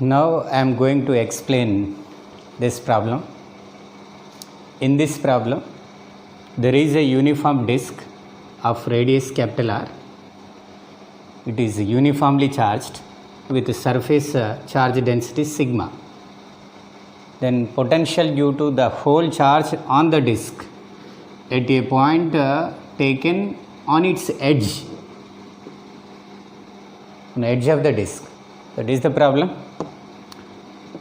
Now I am going to explain this problem. In this problem, there is a uniform disk of radius capital R. It is uniformly charged with a surface charge density sigma. Then potential due to the whole charge on the disk at a point taken on its edge, on the edge of the disk. That is the problem.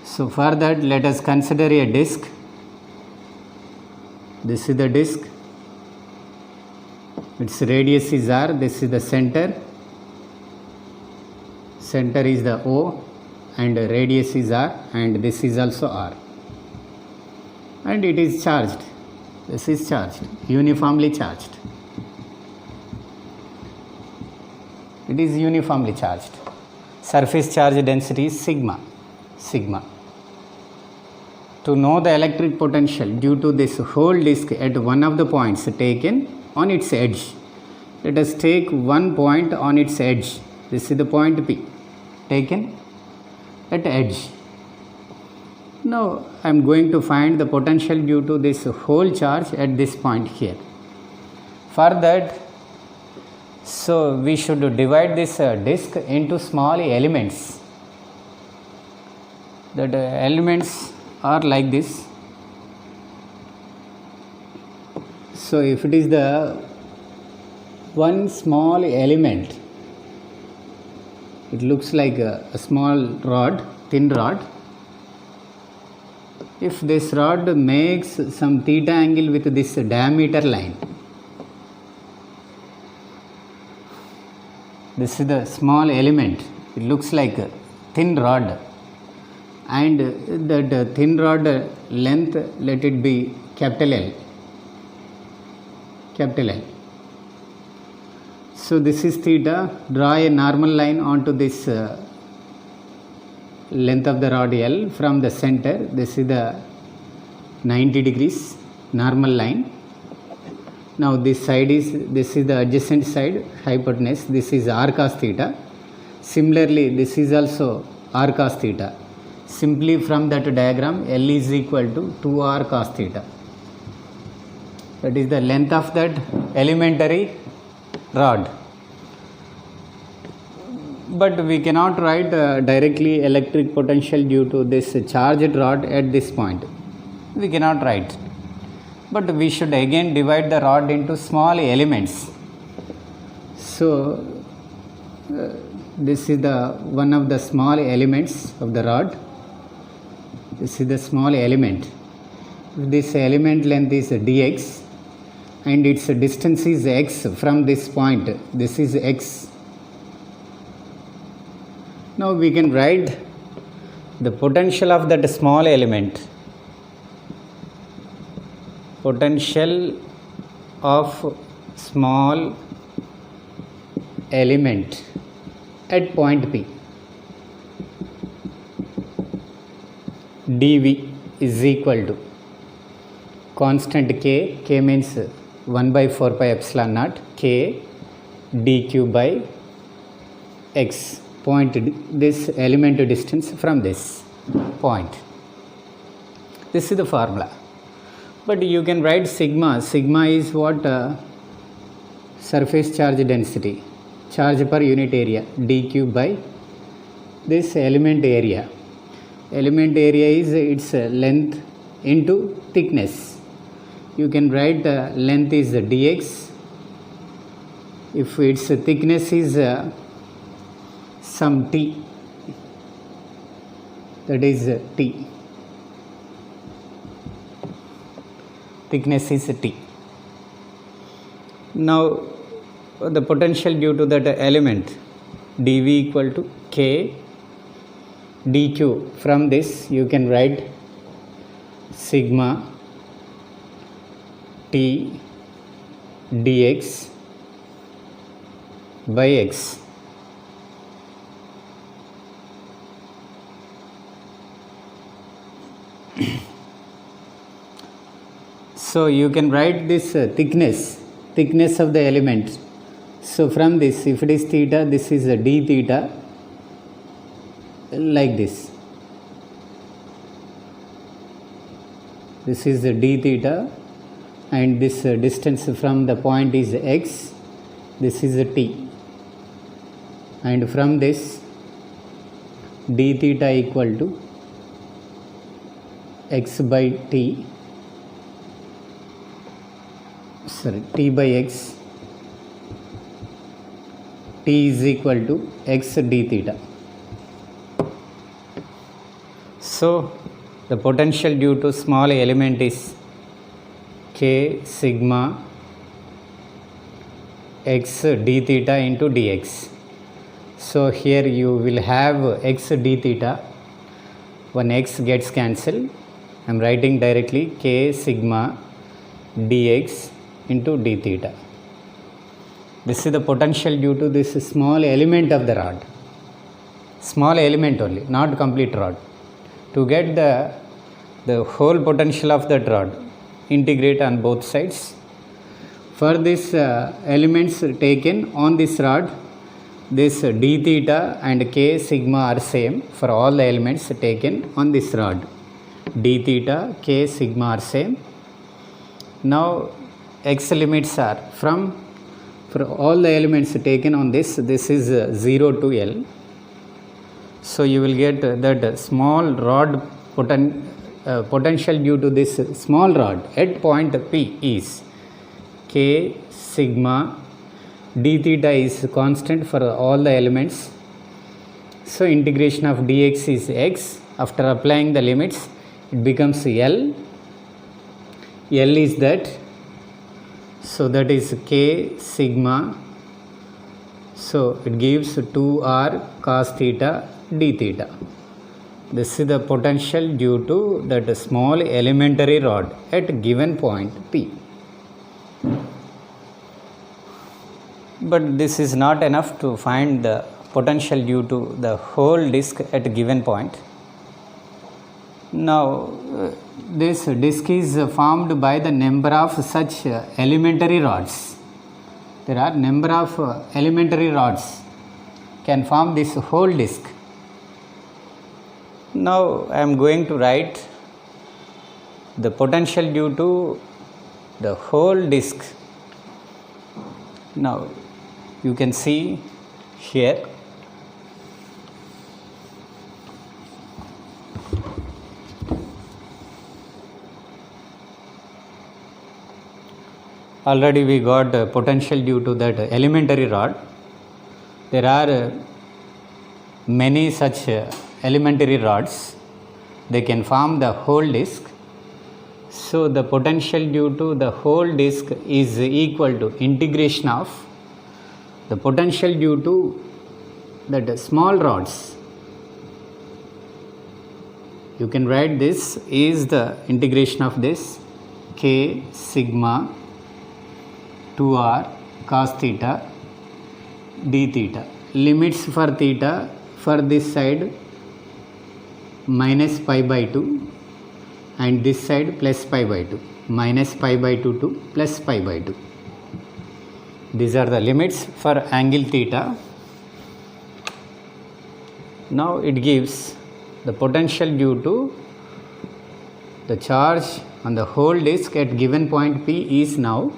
So for that, let us consider a disk. This is the disk. Its radius is R. This is the center. Center is the O and radius is R, and this is also R. And it is charged. This is charged, uniformly charged. It is uniformly charged. Surface charge density is sigma. To know the electric potential due to this whole disk at one of the points taken on its edge, let us take one point on its edge. This is the point P taken at edge. Now I am going to find the potential due to this whole charge at this point here. For that, so we should divide this disk into small elements. That elements are like this. So if it is the one small element, it looks like a small rod, thin rod. If this rod makes some theta angle with this diameter line, this is the small element. It looks like a thin rod, and that thin rod length, let it be capital L. So this is theta. Draw a normal line onto this length of the rod L from the center. This is the 90 degrees normal line. Now this is the adjacent side, hypotenuse. This is r cos theta. Similarly, this is also r cos theta. Simply from that diagram, L is equal to 2r cos theta. That is the length of that elementary rod. But we cannot write directly electric potential due to this charged rod at this point. We cannot write. But we should again divide the rod into small elements. So this is the one of the small elements of the rod. This is the small element. This element length is dx and its distance is x from this point. This is x. Now we can write the potential of that small element. Potential of small element at point P. dV is equal to constant k means 1 by 4 pi epsilon naught, k dq by x, point this element distance from this point. This is the formula. But you can write sigma. Sigma is what? Surface charge density, charge per unit area, dq by this element area. Element area is its length into thickness. You can write length is dx. If its thickness is some t, that is t. Thickness is t. Now the potential due to that element, dV equal to k dq. From this you can write sigma t dx by x. So you can write this thickness of the element. So from this, if it is theta, this is a d theta, like this. this is d theta, and this distance from the point is x, this is t, and from this d theta equal to x by t, sorry, t by x, t is equal to x d theta. So the potential due to small element is k sigma x d theta into dx. So here you will have x d theta, one x gets cancelled, I am writing directly k sigma dx into d theta. This is the potential due to this small element of the rod, small element only, not complete rod. To get the whole potential of that rod, integrate on both sides. For this elements taken on this rod, this d theta and k sigma are same for all the elements taken on this rod. D theta, k sigma are same. Now x limits are from, for all the elements taken on this is 0 to L. So you will get that small rod potential due to this small rod at point P is k sigma d theta is constant for all the elements. So integration of dx is x. After applying the limits, it becomes L. L is that. So that is k sigma. So it gives 2r cos theta d theta. This is the potential due to that small elementary rod at given point P. But this is not enough to find the potential due to the whole disk at a given point. Now this disk is formed by the number of such elementary rods. There are number of elementary rods can form this whole disk. Now I am going to write the potential due to the whole disk. Now you can see here, already we got potential due to that elementary rod. There are many such elementary rods, they can form the whole disk. So the potential due to the whole disk is equal to integration of the potential due to that small rods. You can write this is the integration of this k sigma 2r cos theta d theta. Limits for theta for this side minus pi by 2 and this side plus pi by 2, minus pi by 2 to plus pi by 2. These are the limits for angle theta. Now it gives the potential due to the charge on the whole disk at given point P is, now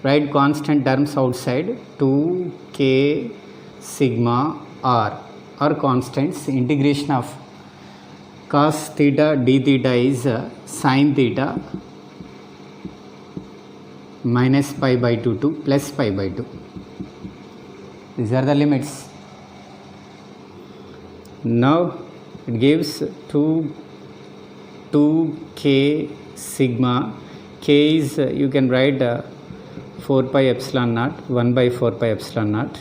write constant terms outside, 2k sigma r or constants. Integration of cos theta d theta is sin theta minus pi by 2 to plus pi by 2. These are the limits. Now it gives 2k sigma, k is you can write 4 pi epsilon naught, 1 by 4 pi epsilon naught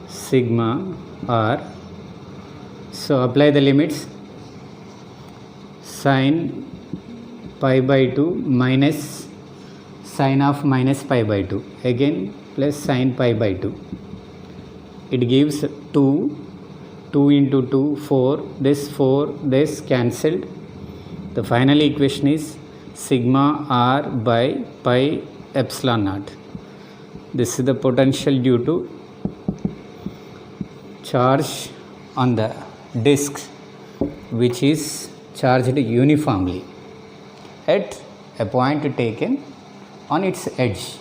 sigma r. So apply the limits, sin pi by 2 minus sin of minus pi by 2, again plus sin pi by 2. It gives 2 into 2 4, this cancelled. The final equation is sigma r by pi epsilon naught. This is the potential due to charge on the disk, which is charged uniformly at a point taken on its edge.